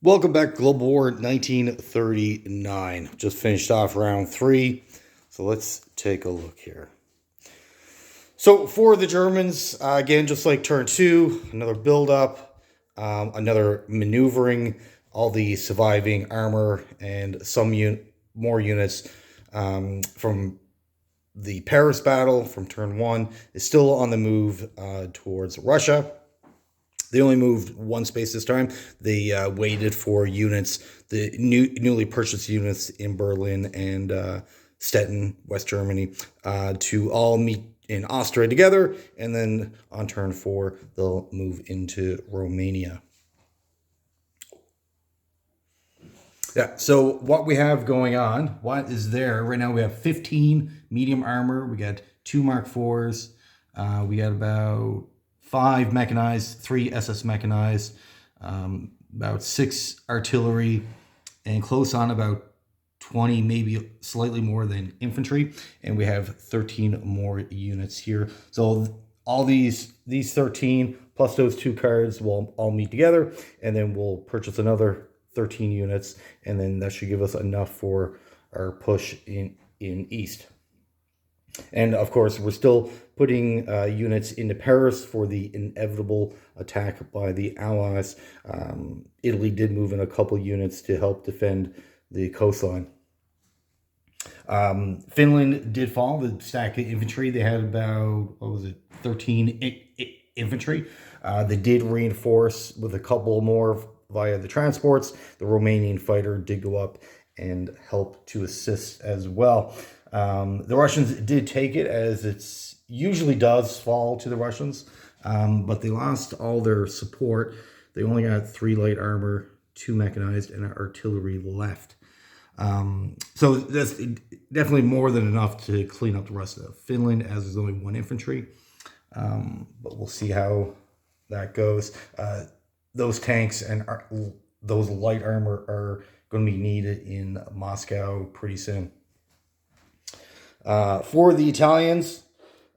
Welcome back to Global War 1939. Just finished off round 3. So let's take a look here. So for the Germans, again, just like turn 2, another build-up, another maneuvering, all the surviving armor, and some more units from the Paris battle from turn 1 is still on the move towards Russia. They only moved one space this time. They waited for units, the newly purchased units in Berlin and Stettin, West Germany, to all meet in Austria together. And then on turn 4, they'll move into Romania. Yeah, so what we have going on, what is there? Right now we have 15 medium armor. We got 2 Mark IVs. We got about 5 mechanized, 3 SS mechanized, about 6 artillery, and close on about 20, maybe slightly more than infantry. And we have 13 more units here. So all these 13 plus those 2 cards will all meet together, and then we'll purchase another 13 units, and then that should give us enough for our push in East. And of course, we're still putting units into Paris for the inevitable attack by the Allies. Italy did move in a couple units to help defend the coastline. Finland did fall. The stack of infantry, they had about, 13 infantry. They did reinforce with a couple more via the transports. The Romanian fighter did go up and help to assist as well. The Russians did take it, as it usually does fall to the Russians, but they lost all their support. They only got 3 light armor, 2 mechanized, and artillery left. So that's definitely more than enough to clean up the rest of Finland, as there's only 1 infantry. But we'll see how that goes. Those tanks and those light armor are going to be needed in Moscow pretty soon. For the Italians,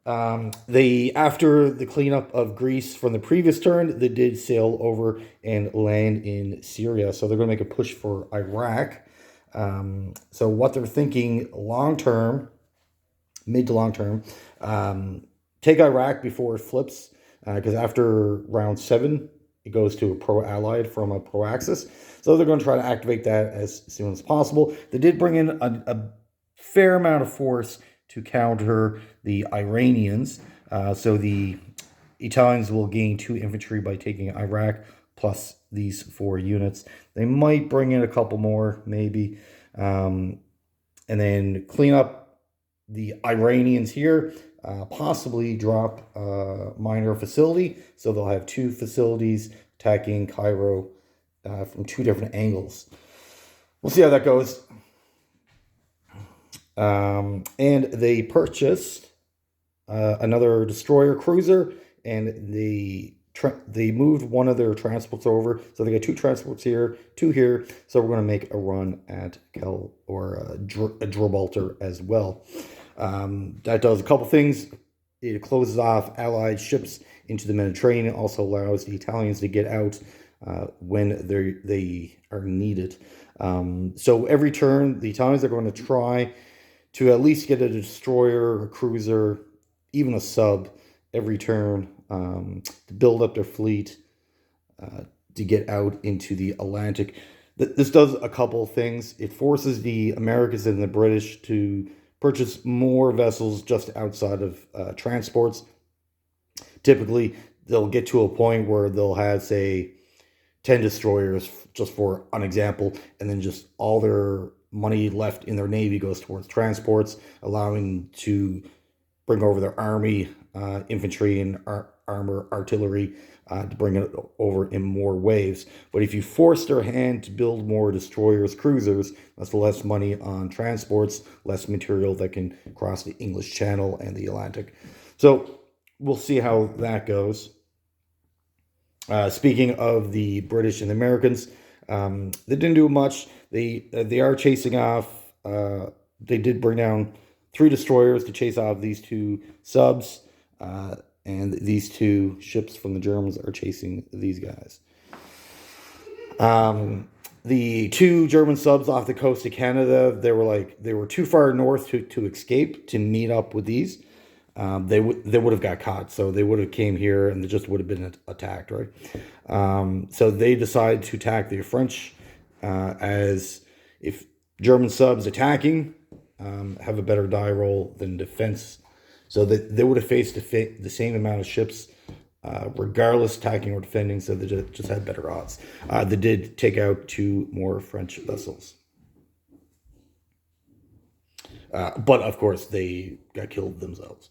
after the cleanup of Greece from the previous turn, they did sail over and land in Syria. So they're going to make a push for Iraq. So what they're thinking long-term, mid to long-term, take Iraq before it flips, because after round 7, it goes to a pro-allied from a pro-axis. So they're going to try to activate that as soon as possible. They did bring in a fair amount of force to counter the Iranians. So the Italians will gain 2 infantry by taking Iraq, plus these 4 units. They might bring in a couple more, maybe. And then clean up the Iranians here. Possibly drop a minor facility. So they'll have 2 facilities attacking Cairo from 2 different angles. We'll see how that goes. And they purchased another destroyer cruiser, and they moved one of their transports over. So they got 2 transports here, 2 here. So we're going to make a run at Gibraltar as well. That does a couple things. It closes off Allied ships into the Mediterranean. Also allows the Italians to get out when they are needed. So every turn, the Italians are going to try to at least get a destroyer, a cruiser, even a sub every turn to build up their fleet to get out into the Atlantic. This does a couple things. It forces the Americans and the British to purchase more vessels just outside of transports. Typically, they'll get to a point where they'll have, say, 10 destroyers, just for an example, and then just all their money left in their navy goes towards transports, allowing to bring over their army, infantry, and armor, artillery, to bring it over in more waves. But if you force their hand to build more destroyers, cruisers, that's less money on transports, less material that can cross the English Channel and the Atlantic. So we'll see how that goes. Speaking of the British and the Americans, they didn't do much. They are chasing off. They did bring down 3 destroyers to chase off these 2 subs. And these 2 ships from the Germans are chasing these guys. the two German subs off the coast of Canada, they were too far north to escape to meet up with these. They would have got caught, so they would have came here and they just would have been attacked, right? So they decided to attack the French, as if German subs attacking have a better die roll than defense, so that they would have faced the same amount of ships, regardless attacking or defending. So they just had better odds. They did take out two more French vessels. But of course, they got killed themselves.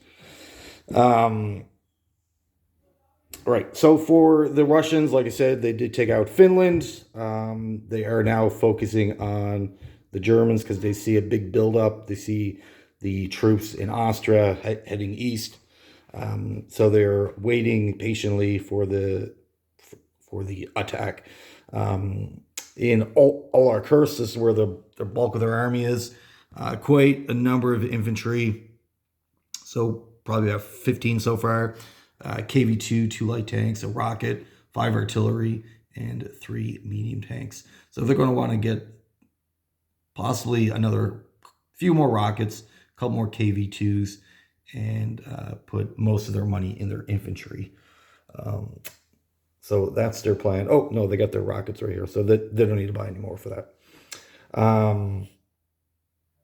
Right. So for the Russians, like I said, they did take out Finland. They are now focusing on the Germans because they see a big buildup. They see the troops in Austria heading east. So they're waiting patiently for the attack. In Al-Kursk, this is where the bulk of their army is. Quite a number of infantry. So probably about 15 so far. KV-2, 2 light tanks, a rocket, 5 artillery, and 3 medium tanks. So they're going to want to get possibly another few more rockets, a couple more KV-2s, and put most of their money in their infantry. So that's their plan. Oh, no, they got their rockets right here, so they don't need to buy any more for that.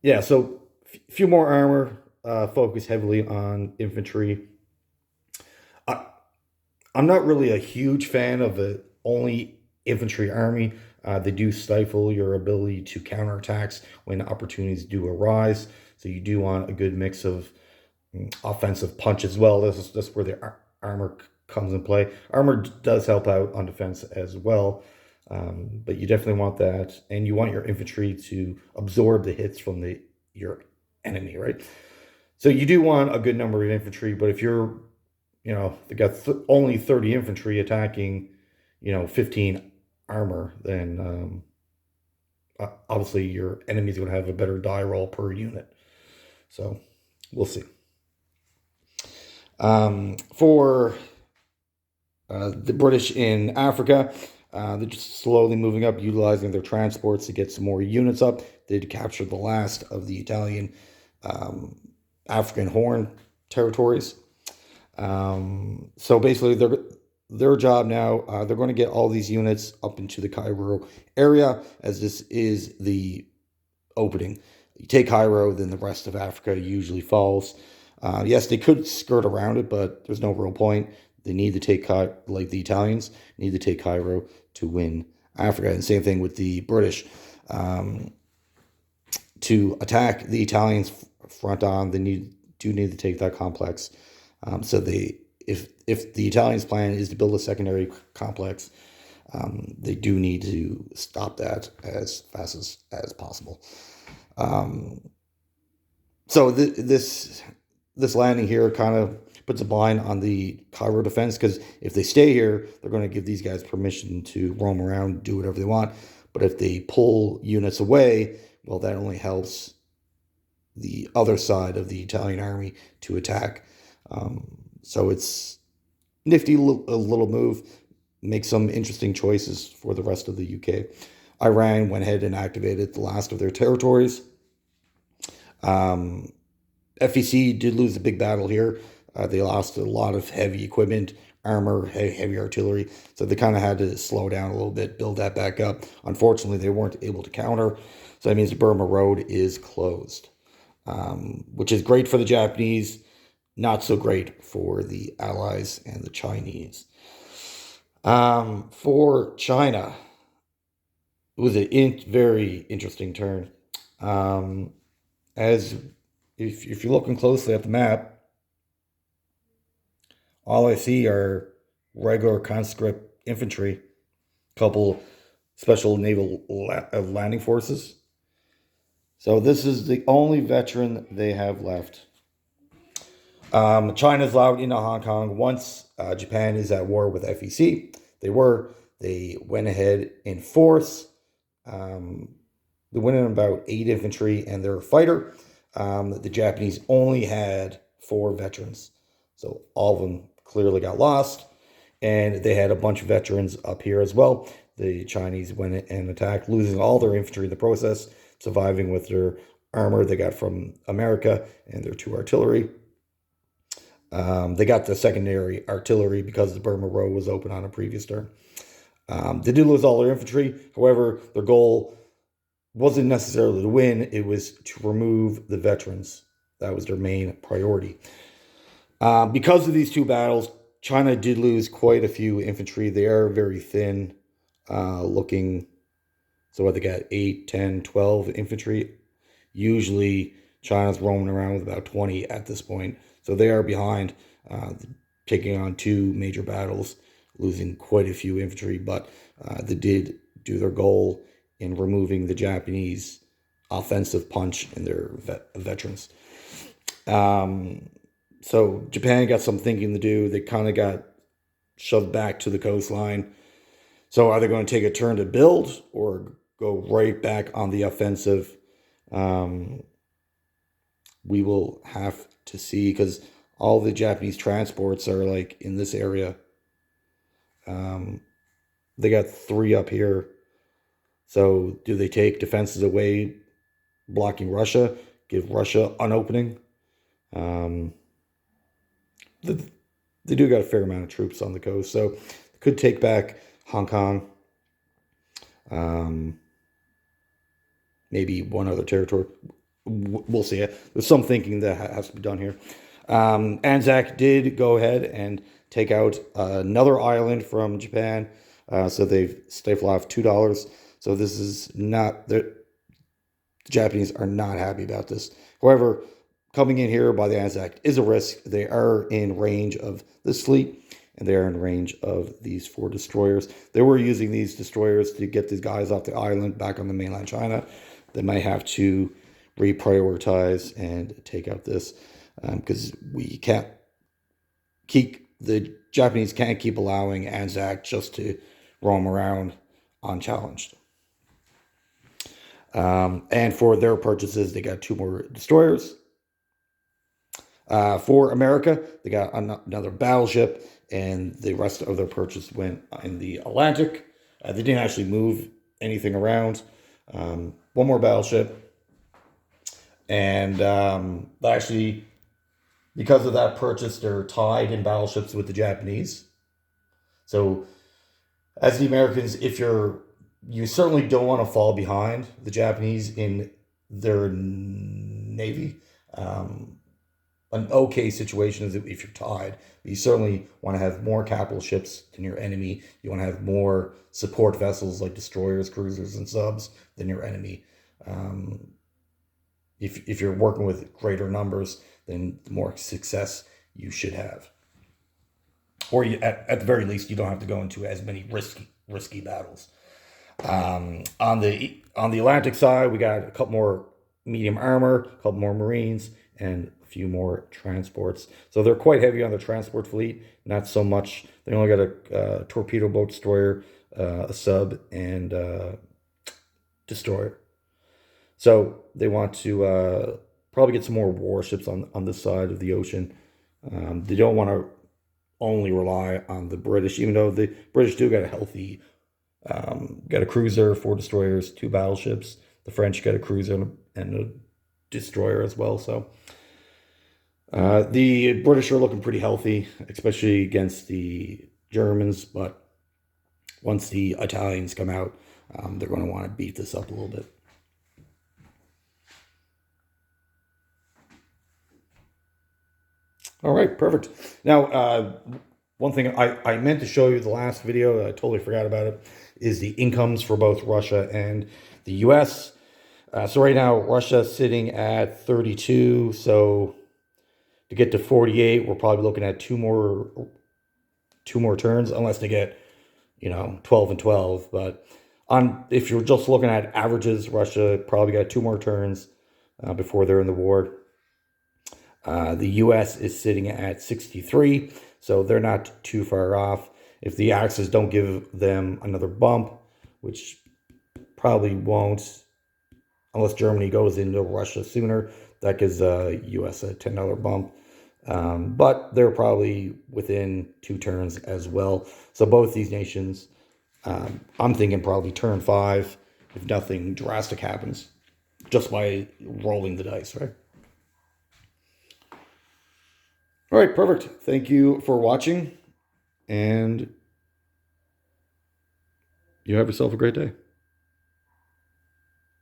Yeah, so a few more armor, focus heavily on infantry. I'm not really a huge fan of the only infantry army. They do stifle your ability to counterattacks when opportunities do arise. So you do want a good mix of offensive punch as well. This is where the armor comes in play. Armor does help out on defense as well, but you definitely want that, and you want your infantry to absorb the hits from your enemy, right? So you do want a good number of infantry, but if you're they got only 30 infantry attacking, 15 armor, then obviously your enemy's going to have a better die roll per unit. So we'll see. For the British in Africa, they're just slowly moving up, utilizing their transports to get some more units up. They captured the last of the Italian African Horn territories. So basically their job now, they're going to get all these units up into the Cairo area, as this is the opening. You take Cairo, then the rest of Africa usually falls. Yes, they could skirt around it, but there's no real point. They need to take, like the Italians, need to take Cairo to win Africa. And same thing with the British. To attack the Italians front on, they do need to take that complex. So if the Italians' plan is to build a secondary complex, they do need to stop that as fast as possible. So this landing here kind of puts a bind on the Cairo defense, because if they stay here, they're going to give these guys permission to roam around, do whatever they want. But if they pull units away, well, that only helps the other side of the Italian army to attack. So it's nifty little move. Make some interesting choices for the rest of the UK. Iran went ahead and activated the last of their territories. FEC did lose a big battle here. They lost a lot of heavy equipment, armor, heavy artillery. So they kind of had to slow down a little bit, build that back up. Unfortunately, they weren't able to counter. So that means the Burma Road is closed, which is great for the Japanese, not so great for the Allies and the Chinese. For China, it was a very interesting turn. As if you're looking closely at the map, all I see are regular conscript infantry, couple special naval landing forces. So this is the only veteran they have left. China's allowed into Hong Kong once Japan is at war with FEC. They went ahead in force. They went in about 8 infantry and their fighter. The Japanese only had 4 veterans. So all of them clearly got lost. And they had a bunch of veterans up here as well. the Chinese went and attacked, losing all their infantry in the process, surviving with their armor they got from America and their 2 artillery. They got the secondary artillery because the Burma Road was open on a previous turn. They did lose all their infantry. However, their goal wasn't necessarily to win. It was to remove the veterans. That was their main priority. Because of these 2 battles, China did lose quite a few infantry. They are very thin looking. So what, they got 8, 10, 12 infantry. Usually China's roaming around with about 20 at this point. So they are behind, taking on 2 major battles, losing quite a few infantry. But they did do their goal in removing the Japanese offensive punch in their veterans. So Japan got some thinking to do. They kind of got shoved back to the coastline. So are they going to take a turn to build or go right back on the offensive? We will have to see, because all the Japanese transports are like in this area. They got 3 up here. So do they take defenses away, blocking Russia, give Russia an opening? They do got a fair amount of troops on the coast, so could take back Hong Kong. Maybe one other territory. We'll see. There's some thinking that has to be done here. Anzac did go ahead and take out another island from Japan. So they've stifled off $2. So this is not, the Japanese are not happy about this. However, coming in here by the Anzac is a risk. They are in range of this fleet, and they are in range of these 4 destroyers. They were using these destroyers to get these guys off the island back on the mainland China. They might have to reprioritize and take out this, because we can't keep, the Japanese can't keep allowing Anzac just to roam around unchallenged. And for their purchases, they got 2 more destroyers. For America, they got another battleship, and the rest of their purchase went in the Atlantic. They didn't actually move anything around. 1 more battleship. And actually, because of that purchase, they're tied in battleships with the Japanese. So as the Americans, you certainly don't want to fall behind the Japanese in their navy. An okay situation is if you're tied. But you certainly want to have more capital ships than your enemy. You want to have more support vessels like destroyers, cruisers, and subs than your enemy. If you're working with greater numbers, then the more success you should have. Or at the very least, you don't have to go into as many risky battles. On the Atlantic side, we got a couple more medium armor, a couple more Marines, and a few more transports. So they're quite heavy on the transport fleet. Not so much. They only got a torpedo boat destroyer, a sub, and destroyer. So they want to probably get some more warships on this side of the ocean. They don't want to only rely on the British, even though the British do got a healthy, got a cruiser, 4 destroyers, 2 battleships. The French got a cruiser and a destroyer as well. So the British are looking pretty healthy, especially against the Germans. But once the Italians come out, they're going to want to beat this up a little bit. All right, perfect. Now, one thing I meant to show you the last video, I totally forgot about it, is the incomes for both Russia and the U.S. So right now, Russia's sitting at 32. So to get to 48, we're probably looking at two more turns, unless they get, 12 and 12. But if you're just looking at averages, Russia probably got 2 more turns before they're in the war. The U.S. is sitting at 63, so they're not too far off. If the Axis don't give them another bump, which probably won't, unless Germany goes into Russia sooner, that gives U.S. a $10 bump. But they're probably within 2 turns as well. So both these nations I'm thinking probably turn 5 if nothing drastic happens, just by rolling the dice, right? All right, perfect. Thank you for watching, and you have yourself a great day.